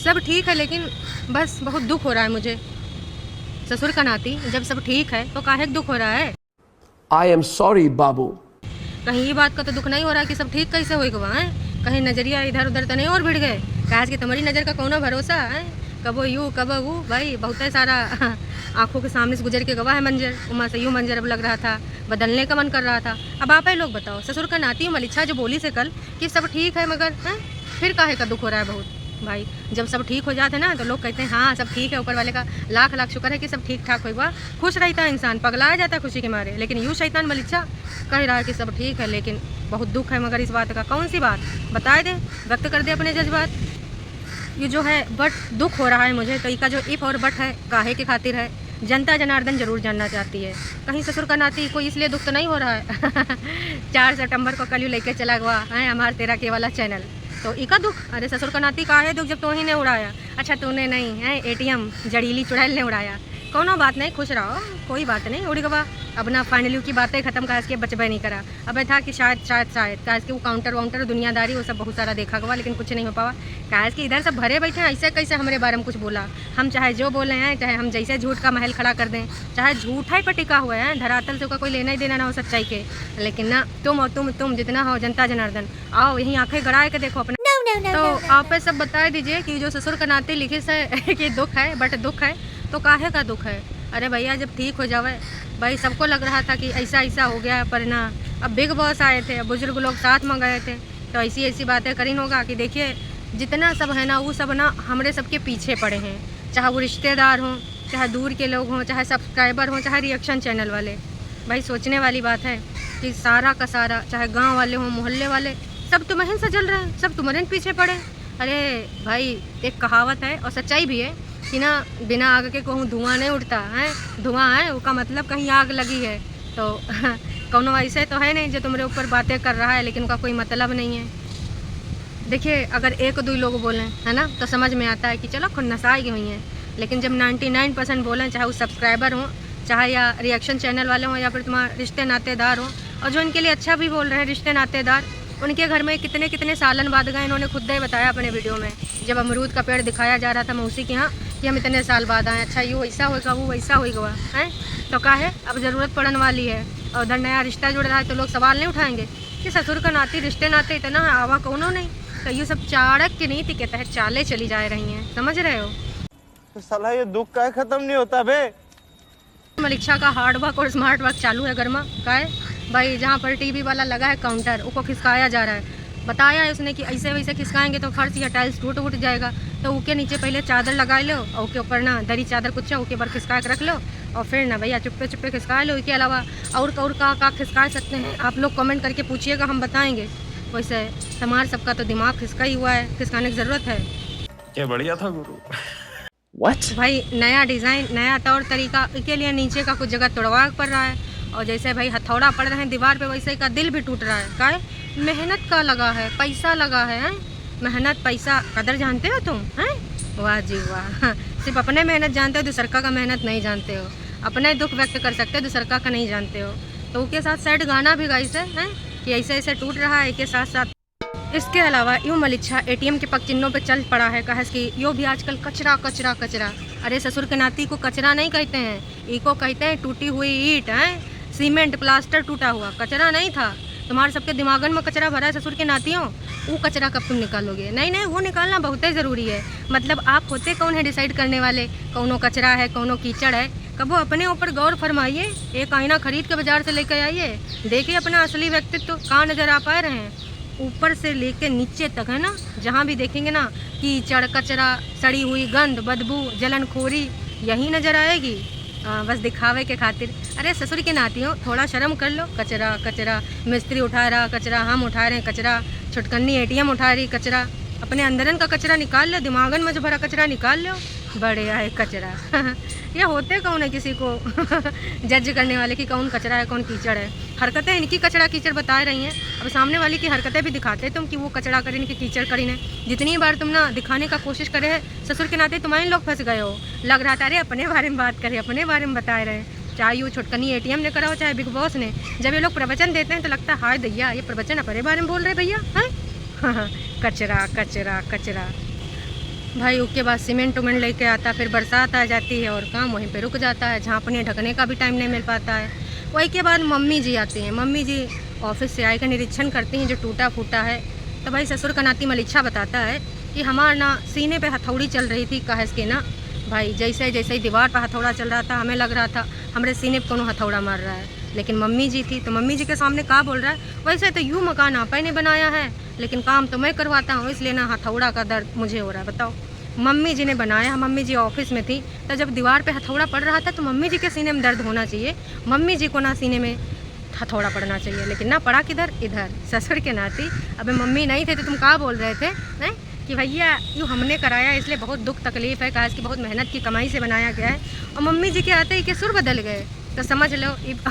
सब ठीक है, लेकिन बस बहुत दुख हो रहा है मुझे। ससुर का नाती जब सब ठीक है तो काहे दुख हो रहा है? I am sorry, बाबू। कहीं ये बात का तो दुख नहीं हो रहा कि सब ठीक कैसे होएगा वहाँ? कहीं नजरिया इधर उधर तो नहीं और भिड़ गए? काहे कि तुम्हारी नज़र का कौनो भरोसा है? कबो यूँ कबो वो, भाई बहुत सारा आंखों के सामने से गुजर के गवा है मंजर। उमा से यूँ मंजर अब लग रहा था, बदलने का मन कर रहा था। अब आप ही लोग बताओ, ससुर का नाती मलिच्छा जो बोली से कल कि सब ठीक है, मगर फिर काहे का दुख हो रहा है बहुत? भाई जब सब ठीक हो जाते ना तो लोग कहते हैं हाँ सब ठीक है, ऊपर वाले का लाख लाख शुक्र है कि सब ठीक ठाक होगा। खुश रहता है इंसान, पगलाया जाता है खुशी के मारे। लेकिन यूँ शैतान मलिच्छा कह रहा है कि सब ठीक है, लेकिन बहुत दुख है मगर इस बात का। कौन सी बात बताए दे, व्यक्त कर दे अपने जज्बात। ये जो है बट दुख हो रहा है मुझे, तो इसका जो इफ और बट है काहे के खातिर है, जनता जनार्दन जरूर जानना चाहती है। कहीं ससुर का नाती कोई इसलिए दुख तो नहीं हो रहा है 4 सितंबर को कल लेके चला हुआ है हमारे तेरा के वाला चैनल, तो इका दुख। अरे ससुर का नाती का है दुख जब तो ही ने उड़ाया। अच्छा तूने नहीं है ATM जड़ीली चुड़ैल ने उड़ाया, कोनो बात नहीं, खुश रहो, कोई बात नहीं, उड़ गवा। अब ना फाइनली की बातें खत्म कहा के बचबे नहीं करा। अब था कि शायद कहा कि वो काउंटर वाउंटर दुनियादारी वो सब बहुत सारा देखा गवा, लेकिन कुछ नहीं हो पावा। कहा कि इधर सब भरे बैठे हैं, ऐसे कैसे हमारे बारे में कुछ बोला। हम चाहे जो बोले हैं, चाहे हम जैसे झूठ का महल खड़ा कर दें, चाहे झूठा ही पर टिका हुआ है, धरातल से कोई लेना ही देना ना हो सच्चाई के, लेकिन ना तुम और तुम जितना हो जनता जनार्दन, आओ यहीं आंखें गड़ाए के देखो अपने। तो आप सब बता दीजिए कि जो ससुर का नाते लिखे से कि दुख है, बट दुख है तो काहे का दुख है? अरे भैया जब ठीक हो जावे, भाई सबको लग रहा था कि ऐसा ऐसा हो गया, पर ना अब बिग बॉस आए थे, बुजुर्ग लोग साथ में गए थे, तो ऐसी ऐसी बातें करीन होगा कि देखिए जितना सब है ना वो सब ना हमारे सबके पीछे पड़े हैं, चाहे वो रिश्तेदार हों, चाहे दूर के लोग हों, चाहे सब्सक्राइबर हों, चाहे रिएक्शन चैनल वाले। भाई सोचने वाली बात है कि सारा का सारा, चाहे गाँव वाले हों, मोहल्ले वाले, सब तुम्हें से जल रहे हैं, सब तुम्हारे पीछे पड़े। अरे भाई एक कहावत है और सच्चाई भी है कि ना बिना आग के कहूँ धुआं नहीं उठता है, धुआं है उसका मतलब कहीं आग लगी है। तो कौनो ऐसे तो है नहीं जो तुम्हारे ऊपर बातें कर रहा है लेकिन उनका कोई मतलब नहीं है। देखिए अगर एक दो लोग बोलें है ना तो समझ में आता है कि चलो खुद नसाई हुई हैं, लेकिन जब 99% बोलें, चाहे वो सब्सक्राइबर हों, चाहे या रिएक्शन चैनल वाले हों, या फिर तुम्हारे रिश्ते नातेदार हों, और जो इनके लिए अच्छा भी बोल रहे हैं रिश्ते नातेदार, उनके घर में कितने कितने सालन बाद गए। इन्होंने खुद ही बताया अपने वीडियो में, जब अमरूद का पेड़ दिखाया जा रहा था मौसी के यहाँ कि हम इतने साल बाद आए। अच्छा ये वैसा होगा, वो वैसा होगा है, तो क्या है अब ज़रूरत पड़ने वाली है और उधर नया रिश्ता जुड़ रहा है, तो लोग सवाल नहीं उठाएंगे कि ससुर का नाती रिश्ते नाते इतना आवा कौनों नहीं। तो ये सब चाणक्य नीति के तहत चालें चली जा रही हैं, समझ रहे हो? तो साला ये दुख का खत्म नहीं होता बे। मलिक्षा का हार्ड वर्क और स्मार्ट वर्क चालू है गर्मा का है भाई। जहाँ पर टीवी वाला लगा है काउंटर, उसको खिसकाया जा रहा है। बताया है उसने कि ऐसे वैसे खिसकाएंगे तो फर्श या टाइल्स टूट उठ जाएगा, तो उसके नीचे पहले चादर लगा लो और उसके ऊपर ना दरी चादर कुछ उसके ऊपर खिसका के रख लो और फिर ना भैया चुप्पे चुप्पे खिसका लो। इसके अलावा और का खिसका सकते हैं आप लोग? कमेंट करके पूछिएगा, हम बताएंगे। वैसे हमारे सबका तो दिमाग खिसका ही हुआ है, खिसकाने की ज़रूरत है। क्या बढ़िया था गुरु। What? भाई नया डिज़ाइन, नया तौर तरीका, इसके लिए नीचे का कुछ जगह तोड़वा पड़ रहा है, और जैसे भाई हथौड़ा पड़ रहे हैं दीवार पे, वैसे का दिल भी टूट रहा है। का मेहनत का लगा है, पैसा लगा है, मेहनत पैसा कदर जानते हो तुम हैं? वाह जी वाह सिर्फ अपने मेहनत जानते हो, दूसर का मेहनत नहीं जानते हो। अपने दुख व्यक्त कर सकते हो, दूसर का नहीं जानते हो। तो उसके साथ सैड गाना भी गाइसे हैं कि ऐसे ऐसे टूट रहा है के साथ साथ। इसके अलावा यूँ मलिच्छा ATM के पग चिन्हों पे चल पड़ा है, कहा कि यो भी आजकल कचरा कचरा कचरा। अरे ससुर के नाती को कचरा नहीं कहते हैं, इको कहते हैं टूटी हुई ईंट है, सीमेंट प्लास्टर टूटा हुआ, कचरा नहीं था। तुम्हारे सबके दिमागन में कचरा भरा है ससुर के नातियों, वो कचरा कब तुम निकालोगे? नहीं नहीं, वो निकालना बहुत ही ज़रूरी है। मतलब आप होते कौन है डिसाइड करने वाले, कौनो कचरा है कौनो कीचड़ है? कबो अपने ऊपर गौर फरमाइए, एक आईना खरीद के बाजार से लेकर आइए, देखिए अपना असली व्यक्तित्व कहाँ नज़र आ पा रहे हैं। ऊपर से लेके नीचे तक है ना, जहाँ भी देखेंगे ना कीचड़ कचरा, सड़ी हुई गंद, बदबू, जलनखोरी यही नज़र आएगी, बस दिखावे के खातिर। अरे ससुर के नातियों थोड़ा शर्म कर लो। कचरा कचरा, मिस्त्री उठा रहा कचरा, हम उठा रहे हैं कचरा, छुटकन्नी ATM उठा रही कचरा। अपने अंदरन का कचरा निकाल लो, दिमागन में जो भरा कचरा निकाल लो, बड़े आए कचरा ये होते कौन है किसी को जज करने वाले कि कौन कचरा है कौन कीचड़ है? हरकतें इनकी कचरा कीचड़ बता रही हैं, अब सामने वाली की हरकतें भी दिखाते तुम कि वो कचरा करीन कि कीचड़ करीन है। जितनी बार तुम ना दिखाने का कोशिश करे है ससुर के नाते तुम्हारे लोग फंस गए हो। लग रहा था अरे अपने बारे में बात करें, अपने बारे में बता रहे हैं, चाहे वो छुटकनी ATM ने करा हो चाहे बिग बॉस ने। जब ये लोग प्रवचन देते हैं तो लगता है हाय दैया ये प्रवचन अपने बारे में बोल रहे भैया हैं कचरा कचरा कचरा। भाई उसके बाद सीमेंट उमेंट लेके आता, फिर बरसात आ जाती है और काम वहीं पे रुक जाता है, झाँपने ढकने का भी टाइम नहीं मिल पाता है। वही के बाद मम्मी जी आती हैं, मम्मी जी ऑफिस से आकर निरीक्षण करती हैं जो टूटा फूटा है। तो भाई ससुर का नाती मलिच्छा बताता है कि हमारा ना सीने पे हथौड़ी चल रही थी, कहे के ना भाई जैसे जैसे ही दीवार पर हथौड़ा चल रहा था हमें लग रहा था हमारे सीने पे कोनो हथौड़ा मार रहा है, लेकिन मम्मी जी थी तो मम्मी जी के सामने कहा बोल रहा है, वैसे तो यूँ मकान आपा ने बनाया है लेकिन काम तो मैं करवाता हूँ, इसलिए ना हथौड़ा का दर्द मुझे हो रहा है। बताओ, मम्मी जी ने बनाया, मम्मी जी ऑफिस में थी तो जब दीवार पे हथौड़ा पड़ रहा था तो मम्मी जी के सीने में दर्द होना चाहिए, मम्मी जी को ना सीने में हथौड़ा पड़ना चाहिए, लेकिन ना पड़ा किधर, इधर ससुर के नाती। अबे मम्मी नहीं थे तो तुम कहाँ बोल रहे थे हैं कि भैया यूँ हमने कराया इसलिए बहुत दुख तकलीफ़ है, काश की बहुत मेहनत की कमाई से बनाया गया है। और मम्मी जी के आते ही के सुर बदल गए तो समझ लो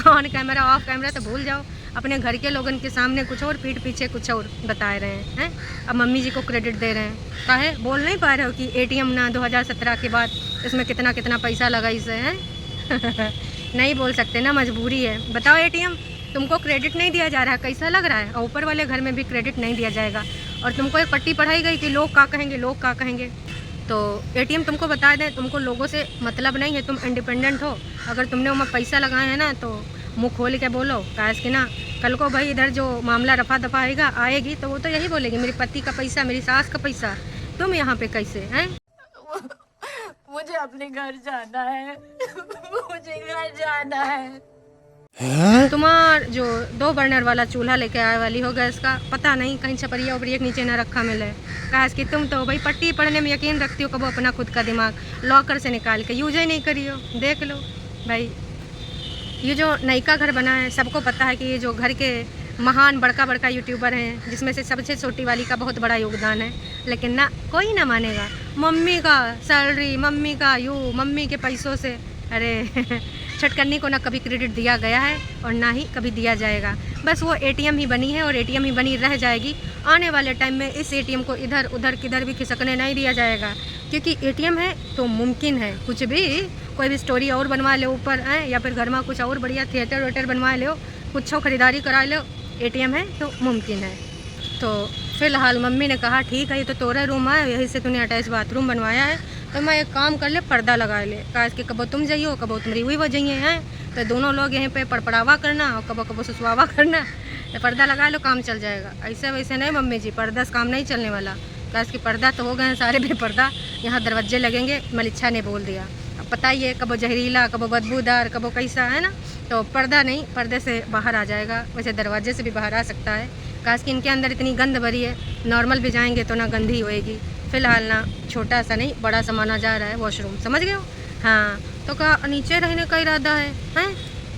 ऑन कैमरा ऑफ कैमरा तो भूल जाओ, अपने घर के लोगों के सामने कुछ और पीठ पीछे कुछ और बता रहे हैं। अब मम्मी जी को क्रेडिट दे रहे हैं, काहे बोल नहीं पा रहे हो कि एटीएम ना 2017 के बाद इसमें कितना कितना पैसा लगा इसे है नहीं बोल सकते ना, मजबूरी है। बताओ एटीएम तुमको क्रेडिट नहीं दिया जा रहा है, कैसा लग रहा है? और ऊपर वाले घर में भी क्रेडिट नहीं दिया जाएगा और तुमको एक पट्टी पढ़ाई गई कि लोग क्या कहेंगे, लोग क्या कहेंगे। तो एटीएम तुमको बता दें, तुमको लोगों से मतलब नहीं है, तुम इंडिपेंडेंट हो। अगर तुमने वहाँ पैसा लगाए हैं ना तो मुँह खोल के बोलो, काश कि ना कल को भाई इधर जो मामला रफा दफा आएगी तो वो तो यही बोलेगी मेरे पति का पैसा, मेरी सास का पैसा, तुम यहाँ पे कैसे हैं? मुझे अपने घर जाना है मुझे घर जाना है। तुम्हार जो 2 बर्नर वाला चूल्हा लेके आए वाली हो गैस का, पता नहीं कहीं छपरिया उपरिया के नीचे न रखा मिले। काश कि तुम तो भाई पट्टी पढ़ने में यकीन रखती हो, कबो अपना खुद का दिमाग लॉकर से निकाल के यूज ही नहीं करियो। देख लो भाई, ये जो नयका घर बना है सबको पता है कि ये जो घर के महान बड़का बड़का यूट्यूबर हैं जिसमें से सबसे छोटी वाली का बहुत बड़ा योगदान है, लेकिन ना कोई ना मानेगा। मम्मी का सैलरी, मम्मी का मम्मी के पैसों से, अरे छटकन्नी को ना कभी क्रेडिट दिया गया है और ना ही कभी दिया जाएगा। बस वो एटीएम ही बनी है और एटीएम ही बनी रह जाएगी। आने वाले टाइम में इस एटीएम को इधर उधर किधर भी खिसकने नहीं दिया जाएगा, क्योंकि एटीएम है तो मुमकिन है कुछ भी, कोई भी स्टोरी और बनवा लो ऊपर है, या फिर घर में कुछ और बढ़िया थिएटर वेटर बनवा लो, कुछ खरीदारी करा लो, एटीएम है तो मुमकिन है। तो फिलहाल मम्मी ने कहा ठीक है ये तो तोरा रूम है, यही से तूने अटैच बाथरूम बनवाया है तो मैं एक काम कर ले, पर्दा लगा ले, काश के कबो तुम जाइयो कबो तुम्हारी हुई वजह हैं, तो दोनों लोग यहीं पे पड़पड़ावा करना और कबो कबो सुसवावा करना, तो पर्दा लगा लो काम चल जाएगा। ऐसे वैसे नहीं मम्मी जी, पर्दा से काम नहीं चलने वाला, काश की पर्दा तो हो गए हैं सारे बेपर्दा, यहाँ दरवाजे लगेंगे, मलिच्छा ने बोल दिया। अब पता ही है कबो जहरीला कबो बदबूदार कबो कैसा है ना, तो पर्दा नहीं, पर्दे से बाहर आ जाएगा, वैसे दरवाजे से भी बाहर आ सकता है। काश कि इनके अंदर इतनी गंद भरी है, नॉर्मल भी जाएंगे तो ना गंदी होएगी। फ़िलहाल ना छोटा सा नहीं बड़ा सा माना जा रहा है वॉशरूम, समझ गए हो? हाँ, तो का नीचे रहने का इरादा है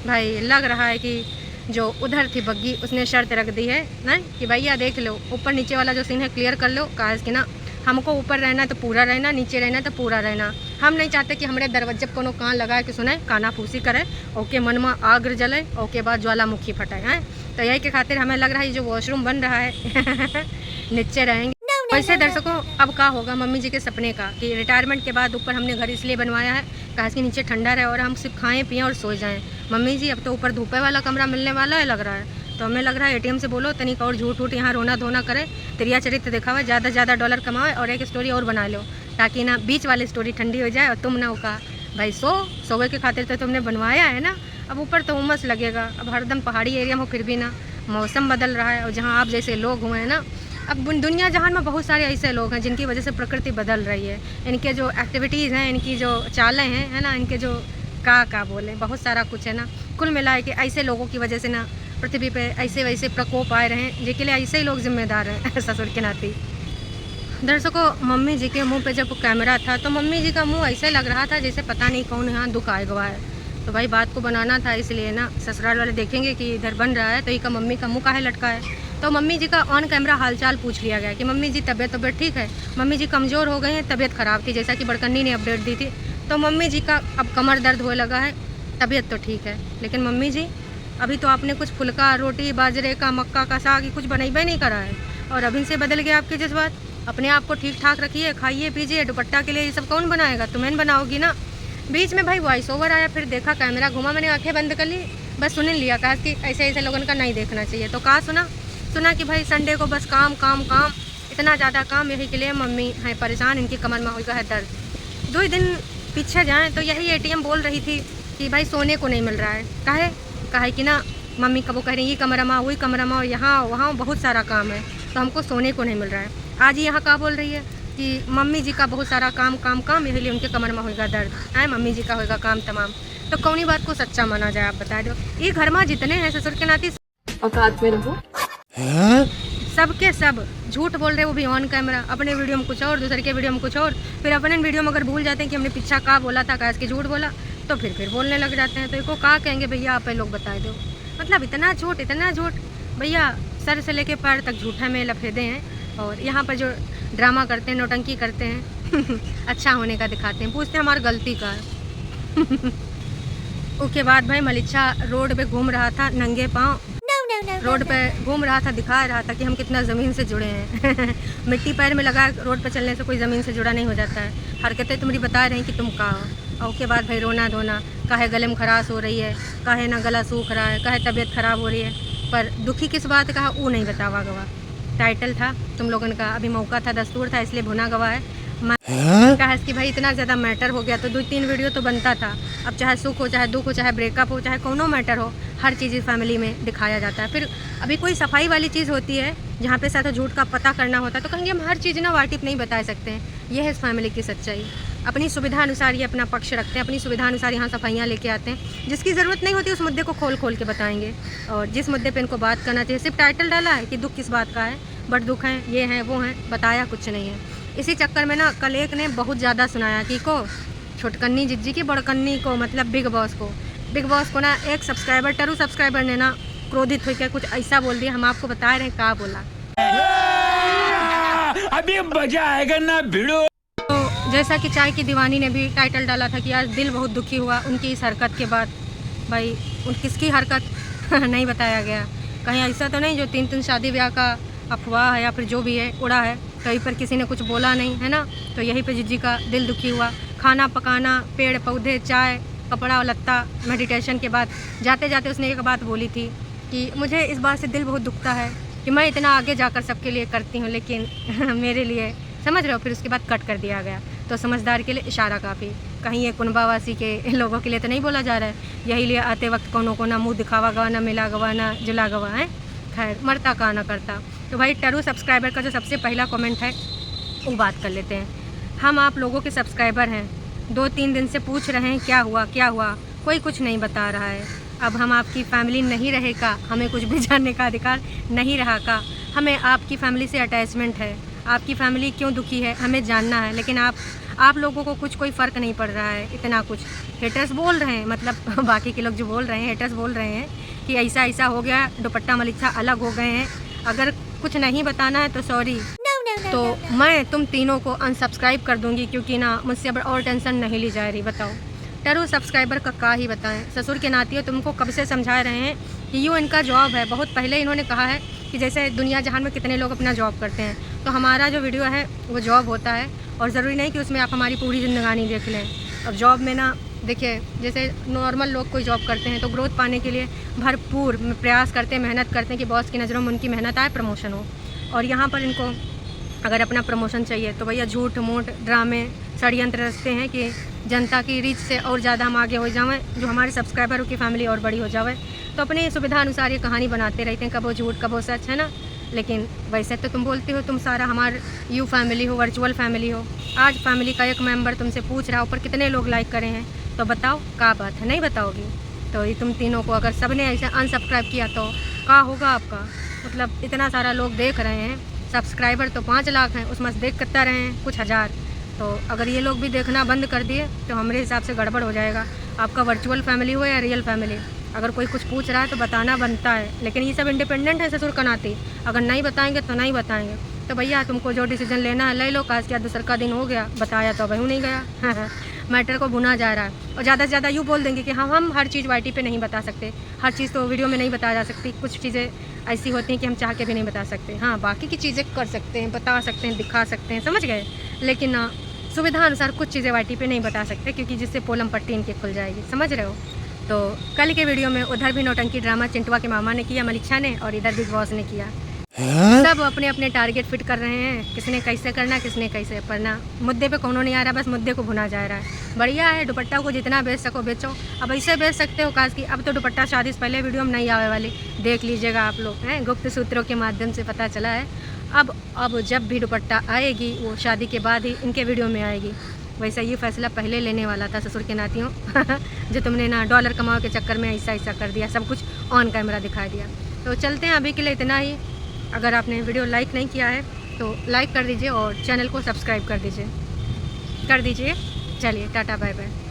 भाई? लग रहा है कि जो उधर थी बग्गी उसने शर्त रख दी है ना कि भैया देख लो ऊपर नीचे वाला जो सीन है क्लियर कर लो, काश कि ना हमको ऊपर रहना तो पूरा रहना, नीचे रहना तो पूरा रहना। हम नहीं चाहते कि हमारे दरवाजे पर कोनो कान लगाए कि सुने काना फूसी करे, ओके मन में आग जले, ओके बाद ज्वालामुखी फटाए हैं। तो यही के खातिर हमें लग रहा है ये जो वॉशरूम बन रहा है नीचे रहेंगे। वैसे दर्शकों अब क्या होगा मम्मी जी के सपने का कि रिटायरमेंट के बाद ऊपर हमने घर इसलिए बनवाया है काश कि नीचे ठंडा रहे और हम सिर्फ खाएं पिएं और सो जाएं। मम्मी जी अब तो ऊपर धूपे वाला कमरा मिलने वाला है लग रहा है, तो हमें लग रहा है एटीएम से बोलो तनिक और झूठ उठ यहाँ रोना धोना करे, त्रिया चरित्र दिखावे, ज़्यादा ज़्यादा डॉलर कमाए और एक स्टोरी और बना लो, ताकि ना बीच वाली स्टोरी ठंडी हो जाए और तुम ना उका भाई सोवे के खातिर तो तुमने बनवाया है ना। अब ऊपर तो उमस लगेगा, अब हरदम पहाड़ी एरिया में फिर भी ना मौसम बदल रहा है और जहाँ आप जैसे लोग हुए हैं ना, अब दुनिया जहान में बहुत सारे ऐसे लोग हैं जिनकी वजह से प्रकृति बदल रही है, इनके जो एक्टिविटीज़ हैं, इनकी जो चालें हैं है ना, इनके जो का बोले बहुत सारा कुछ है ना, कुल मिलाए कि ऐसे लोगों की वजह से ना पृथ्वी पे ऐसे वैसे प्रकोप आए रहे हैं, जिनके लिए ऐसे ही लोग जिम्मेदार हैं ससुर के नाते। दर्शकों मम्मी जी के मुंह पे जब कैमरा था तो मम्मी जी का मुंह ऐसे लग रहा था जैसे पता नहीं कौन यहाँ दुख आए गवा है, तो भाई बात को बनाना था, इसलिए ना ससुराल वाले देखेंगे कि इधर बन रहा है तो ये मम्मी का मुँह काहे लटका है। तो मम्मी जी का ऑन कैमरा हालचाल पूछ लिया गया कि मम्मी जी तबीयत ठीक है, मम्मी जी कमज़ोर हो गए हैं, तबीयत ख़राब थी जैसा कि बड़कन्नी ने अपडेट दी थी, तो मम्मी जी का अब कमर दर्द होने लगा है, तबीयत तो ठीक है, लेकिन मम्मी जी अभी तो आपने कुछ फुल्का रोटी बाजरे का मक्का का साग कुछ बनाई नहीं करा है और अभी से बदल गए आपके जज्बात। अपने आप को ठीक ठाक रखिए, खाइए पीजिए, दुपट्टा के लिए ये सब कौन बनाएगा, तुम्हें बनाओगी ना। बीच में भाई वॉइस ओवर आया, फिर देखा कैमरा घुमा, मैंने आंखें बंद कर ली, बस सुन लिया, कहा कि ऐसे ऐसे लोगों का नहीं देखना चाहिए। तो कहा सुना कि भाई संडे को बस काम काम काम, इतना ज़्यादा काम यही के लिए मम्मी है परेशान, इनकी कमर में होगा है दर्द। 2 दिन पीछे जाएँ तो यही ATM बोल रही थी कि भाई सोने को नहीं मिल रहा है। काहे कि ना मम्मी कब वो कह रही है ये कमरा में वही कमरा में, और यहाँ वहाँ बहुत सारा काम है तो हमको सोने को नहीं मिल रहा है। आज यहाँ क्या बोल रही है कि मम्मी जी का बहुत सारा काम यही लिए उनके कमर में होगा दर्द है, मम्मी जी का होगा काम तमाम। तो कौनी बात को सच्चा माना जाए आप बता दो। ये घर में जितने हैं ससुर के नाती औकात में रहो। सबके सब झूठ बोल रहे, वो भी ऑन कैमरा। अपने वीडियो में कुछ और, दूसरे के वीडियो में कुछ और, फिर अपने वीडियो में अगर भूल जाते हैं कि हमने पीछा का बोला था, कैसे की झूठ बोला, तो फिर बोलने लग जाते हैं। तो इनको का कहेंगे भैया आप लोग बता दो। मतलब इतना झूठ भैया, सर से लेके पैर तक झूठा में लफेदे हैं। और यहाँ पर जो ड्रामा करते हैं, नौटंकी करते हैं अच्छा होने का दिखाते हैं, पूछते हैं हमारी गलती का है। उसके बाद भाई मलिच्छा रोड पे घूम रहा था नंगे पाँव, रोड पे घूम रहा था, दिखा रहा था कि हम कितना ज़मीन से जुड़े हैं। मिट्टी पैर में लगा रोड पे चलने से कोई ज़मीन से जुड़ा नहीं हो जाता है। हरकतें तुम्हारी बता रही कि तुम का हो। और उसके बाद भाई रोना धोना, काहे गले में खराश हो रही है, काहे ना गला सूख रहा है, काहे तबीयत ख़राब हो रही है, पर दुखी किस बात का वो नहीं बतावा गवा। टाइटल था तुम लोगों का, अभी मौका था, दस्तूर था, इसलिए भुना गवा है। कहा कि भाई इतना ज़्यादा मैटर हो गया तो 2-3 वीडियो तो बनता था। अब चाहे सुख हो, चाहे दुख हो, चाहे ब्रेकअप हो, चाहे कोनो मैटर हो, हर चीज़ इस फैमिली में दिखाया जाता है। फिर अभी कोई सफाई वाली चीज़ होती है जहाँ पे साथ झूठ का पता करना होता है, तो कहेंगे हम हर चीज़ ना वाटिप नहीं बता सकते हैं। ये है इस फैमिली की सच्चाई। अपनी सुविधा अनुसार ये अपना पक्ष रखते हैं, अपनी सुविधा अनुसार यहाँ सफाइयाँ लेके आते हैं। जिसकी ज़रूरत नहीं होती उस मुद्दे को खोल के बताएंगे, और जिस मुद्दे पे इनको बात करना चाहिए, सिर्फ टाइटल डाला है कि दुख किस बात का है, बट दुख हैं, ये हैं, वो हैं, बताया कुछ नहीं है। इसी चक्कर में ना कल एक ने बहुत ज़्यादा सुनाया कि को छोटकन्नी जिज्जी की बड़कन्नी को, मतलब बिग बॉस को ना एक सब्सक्राइबर, टरू सब्सक्राइबर ने ना क्रोधित होकर कुछ ऐसा बोल दिया। हम आपको बता रहे हैं क्या बोला। अभी मजा आएगा ना भिड़ो। तो जैसा कि चाय की दीवानी ने भी टाइटल डाला था कि आज दिल बहुत दुखी हुआ उनकी इस हरकत के बाद। भाई किसकी हरकत नहीं बताया गया। कहीं ऐसा तो नहीं जो 3 शादी ब्याह का अफवाह है या फिर जो भी है उड़ा है, कहीं पर किसी ने कुछ बोला नहीं है ना। तो यहीं पे जिज्जी का दिल दुखी हुआ। खाना पकाना, पेड़ पौधे, चाय, कपड़ा और लत्ता, मेडिटेशन के बाद जाते जाते उसने एक बात बोली थी कि मुझे इस बात से दिल बहुत दुखता है कि मैं इतना आगे जाकर सबके लिए करती हूँ, लेकिन मेरे लिए, समझ रहे हो। फिर उसके बाद कट कर दिया गया। तो समझदार के लिए इशारा काफ़ी, कहीं ये कुनबावासी के लोगों के लिए तो नहीं बोला जा रहा है। यही लिए आते वक्त कोनो को ना मुँह दिखावा गवा, ना मिला गवा, ना जुला गवा है। खैर मरता का ना करता। तो भाई टरू सब्सक्राइबर का जो सबसे पहला कमेंट है वो बात कर लेते हैं। हम आप लोगों के सब्सक्राइबर हैं, 2-3 दिन से पूछ रहे हैं क्या हुआ, कोई कुछ नहीं बता रहा है। अब हम आपकी फैमिली नहीं रहेगा, हमें कुछ भी जानने का अधिकार नहीं रहा का। हमें आपकी फैमिली से अटैचमेंट है, आपकी फैमिली क्यों दुखी है हमें जानना है, लेकिन आप लोगों को कोई फ़र्क नहीं पड़ रहा है। इतना कुछ हेटर्स बोल रहे हैं, मतलब बाकी के लोग जो बोल रहे हैं, हेटर्स बोल रहे हैं कि ऐसा हो गया, दुपट्टा मलिच्छा अलग हो गए हैं, अगर कुछ नहीं बताना है तो सॉरी। तो मैं तुम तीनों को अनसब्सक्राइब कर दूंगी, क्योंकि ना मुझसे अब और टेंशन नहीं ली जा रही। बताओ टरू सब्सक्राइबर का ही बताएं। ससुर के नाती हो, तुमको कब से समझा रहे हैं कि यूँ इनका जॉब है। बहुत पहले इन्होंने कहा है कि जैसे दुनिया जहान में कितने लोग अपना जॉब करते हैं, तो हमारा जो वीडियो है वो जॉब होता है, और ज़रूरी नहीं कि उसमें आप हमारी पूरी ज़िंदगानी देख लें। अब जॉब में ना देखिए, जैसे नॉर्मल लोग कोई जॉब करते हैं तो ग्रोथ पाने के लिए भरपूर प्रयास करते हैं, मेहनत करते हैं कि बॉस की नज़रों में उनकी मेहनत आए, प्रमोशन हो। और यहाँ पर इनको अगर अपना प्रमोशन चाहिए तो भैया झूठ मूठ ड्रामे षड्यंत्र रचते हैं कि जनता की रीच से और ज़्यादा हम आगे हो जाएं, जो हमारे सब्सक्राइबरों की फैमिली और बड़ी हो जाए। तो अपनी सुविधा अनुसार ये कहानी बनाते रहते हैं, कब वो झूठ कब वो सच, है ना। लेकिन वैसे तो तुम बोलते हो तुम सारा हमार यू फैमिली हो, वर्चुअल फैमिली हो। आज फैमिली का एक मेंबर तुमसे पूछ रहा हो पर कितने लोग लाइक करे हैं, तो बताओ क्या बात है, नहीं बताओगी। तो ये तुम तीनों को अगर सब ने ऐसे अनसब्सक्राइब किया तो क्या होगा आपका। मतलब इतना सारा लोग देख रहे हैं, सब्सक्राइबर तो 5 लाख हैं, उसमें से देख करते रहे हैं कुछ हज़ार। तो अगर ये लोग भी देखना बंद कर दिए तो हमारे हिसाब से गड़बड़ हो जाएगा। आपका वर्चुअल फैमिली हो या रियल फैमिली, अगर कोई कुछ पूछ रहा है तो बताना बनता है। लेकिन ये सब इंडिपेंडेंट है ससुर का नाती, अगर नहीं बताएंगे तो नहीं बताएंगे। तो भैया तुमको जो डिसीजन लेना है ले लो। काश क्या दूसर का दिन हो गया, बताया तो वहीं नहीं गया। मैटर को भुना जा रहा है। और ज़्यादा से ज़्यादा यूँ बोल देंगे कि हाँ हम हर चीज़ वाईटी पे नहीं बता सकते, हर चीज़ तो वीडियो में नहीं बताया जा सकती। कुछ चीज़ें ऐसी होती हैं कि हम चाह के भी नहीं बता सकते। हाँ बाकी की चीज़ें कर सकते हैं, बता सकते हैं, दिखा सकते हैं, समझ गए। लेकिन सुविधा अनुसार कुछ चीज़ें वाईटी पे नहीं बता सकते, क्योंकि जिससे पोलम पट्टी इनकी खुल जाएगी, समझ रहे हो। तो कल के वीडियो में उधर भी नौटंकी ड्रामा चिंटुआ के मामा ने किया, मलिच्छा ने, और इधर बिग बॉस ने किया। सब अपने अपने टारगेट फिट कर रहे हैं, किसने कैसे करना किसने कैसे पढ़ना, मुद्दे पे कोनो नहीं आ रहा, बस मुद्दे को भुना जा रहा है। बढ़िया है, दुपट्टा को जितना बेच सको बेचो। अब ऐसे बेच सकते हो काश की अब तो दुपट्टा शादी से पहले वीडियो में नहीं आने वाली, देख लीजिएगा आप लोग हैं, गुप्त सूत्रों के माध्यम से पता चला है। अब जब भी दुपट्टा आएगी वो शादी के बाद ही इनके वीडियो में आएगी। वैसा ये फैसला पहले लेने वाला था ससुर के नातियों जो तुमने ना डॉलर कमाओ के चक्कर में ऐसा ऐसा कर दिया, सब कुछ ऑन कैमरा दिखा दिया। तो चलते हैं, अभी के लिए इतना ही। अगर आपने वीडियो लाइक नहीं किया है तो लाइक कर दीजिए और चैनल को सब्सक्राइब कर दीजिए। चलिए टाटा बाय बाय।